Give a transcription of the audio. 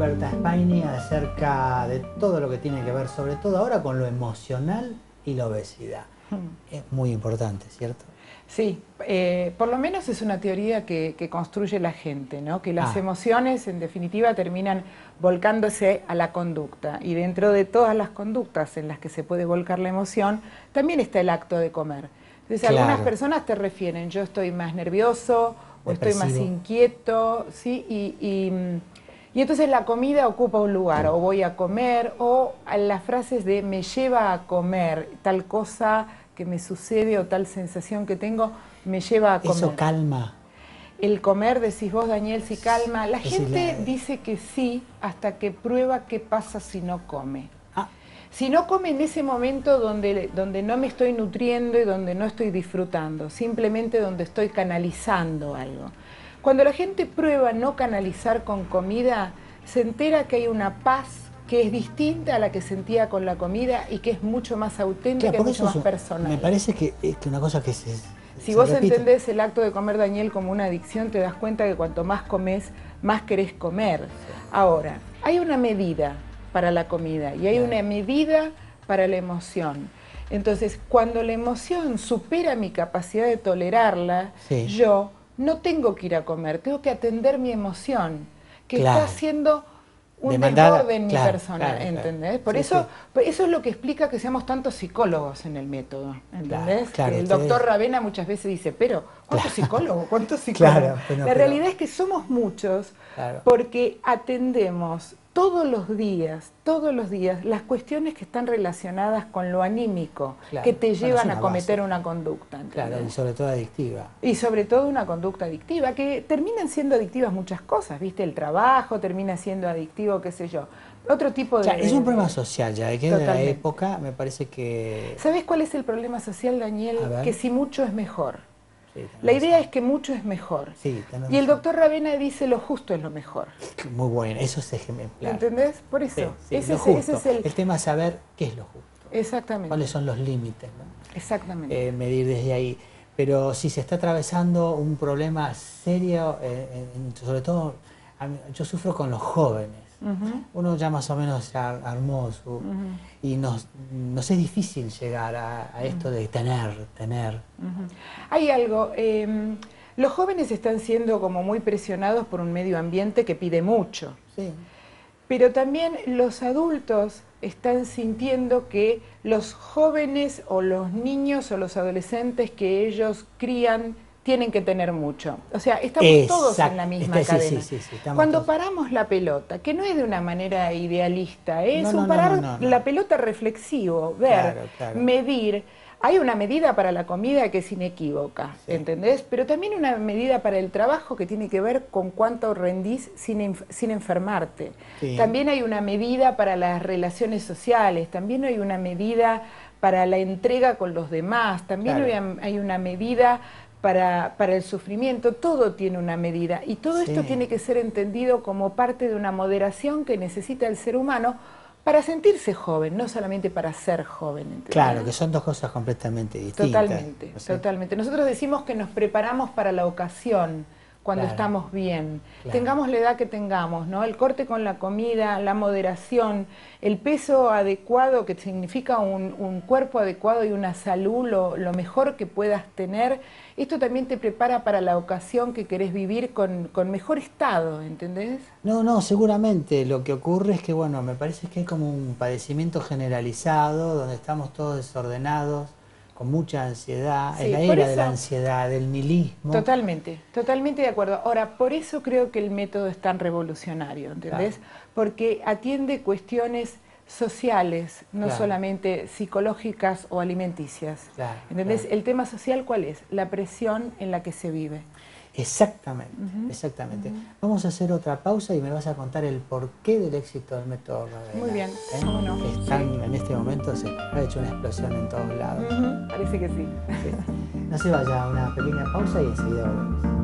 Roberta Spaini acerca de todo lo que tiene que ver, sobre todo ahora, con lo emocional y la obesidad. Es muy importante, ¿cierto? Sí, por lo menos es una teoría que construye la gente, ¿no? Que las emociones, en definitiva, terminan volcándose a la conducta. Y dentro de todas las conductas en las que se puede volcar la emoción, también está el acto de comer. Entonces, algunas personas te refieren, yo estoy más nervioso, o estoy más inquieto, ¿sí? Y entonces la comida ocupa un lugar, o voy a comer, o las frases de me lleva a comer, tal cosa que me sucede o tal sensación que tengo me lleva a comer. ¿Eso calma? El comer, decís vos, Daniel, si calma. La gente dice que sí hasta que prueba qué pasa si no come. Si no come en ese momento donde no me estoy nutriendo y donde no estoy disfrutando, simplemente donde estoy canalizando algo. Cuando la gente prueba no canalizar con comida, se entera que hay una paz que es distinta a la que sentía con la comida y que es mucho más auténtica, y mucho más personal. Me parece que es una cosa que si vos entendés el acto de comer, Daniel, como una adicción, te das cuenta que cuanto más comes, más querés comer. Ahora, hay una medida para la comida y hay una medida para la emoción. Entonces, cuando la emoción supera mi capacidad de tolerarla, yo no tengo que ir a comer, tengo que atender mi emoción, que está haciendo un desborde en mi persona, ¿entendés? Por eso es lo que explica que seamos tantos psicólogos en el método, ¿entendés? Que el doctor Ravena muchas veces dice, pero ¿cuántos psicólogos? ¿Cuántos psicólogos? La realidad es que somos muchos porque atendemos todos los días, las cuestiones que están relacionadas con lo anímico, que te llevan a cometer una conducta. ¿Entendés? Claro, y sobre todo adictiva. Y sobre todo una conducta adictiva, que terminan siendo adictivas muchas cosas, ¿viste? El trabajo termina siendo adictivo, qué sé yo. Otro tipo de... es un problema social ya, que de la época me parece que... ¿Sabés cuál es el problema social, Daniel? Que si mucho es mejor. La idea es que mucho es mejor. Y el doctor Ravena dice lo justo es lo mejor. Muy bueno, eso es ejemplar. ¿Entendés? Por eso. Ese es el tema es saber qué es lo justo. Exactamente. Cuáles son los límites, ¿no? Exactamente. Medir desde ahí. Pero si se está atravesando un problema serio, sobre todo, yo sufro con los jóvenes. Uno ya más o menos armó su... Y nos es difícil llegar a esto de tener. Hay algo, los jóvenes están siendo como muy presionados por un medio ambiente que pide mucho. Pero también los adultos están sintiendo que los jóvenes o los niños o los adolescentes que ellos crían tienen que tener mucho. O sea, estamos todos en la misma cadena. Cuando paramos la pelota, que no es de una manera idealista, es parar la pelota reflexivo, ver, medir. Hay una medida para la comida que es inequívoca, ¿entendés? Pero también una medida para el trabajo que tiene que ver con cuánto rendís sin enfermarte. También hay una medida para las relaciones sociales, también hay una medida para la entrega con los demás, también hay una medida para el sufrimiento. Todo tiene una medida y todo esto tiene que ser entendido como parte de una moderación que necesita el ser humano para sentirse joven, no solamente para ser joven. ¿Entendés? Claro, que son dos cosas completamente distintas. Totalmente, totalmente. Nosotros decimos que nos preparamos para la ocasión cuando estamos bien. Tengamos la edad que tengamos, ¿no? El corte con la comida, la moderación, el peso adecuado, que significa un cuerpo adecuado y una salud lo mejor que puedas tener. Esto también te prepara para la ocasión que querés vivir con mejor estado, ¿entendés? No, seguramente. Lo que ocurre es que, bueno, me parece que hay como un padecimiento generalizado, donde estamos todos desordenados, con mucha ansiedad, en la era de la ansiedad, del nihilismo. Totalmente, totalmente de acuerdo. Ahora, por eso creo que el método es tan revolucionario, ¿entendés? Porque atiende cuestiones sociales, no solamente psicológicas o alimenticias. ¿Entendés? El tema social, ¿cuál es? La presión en la que se vive. Exactamente, exactamente. Vamos a hacer otra pausa y me vas a contar el porqué del éxito del método Ravena. Muy bien, cómo no. En este momento se ha hecho una explosión en todos lados. Parece que sí. No se vaya, una pequeña pausa y enseguida volvemos.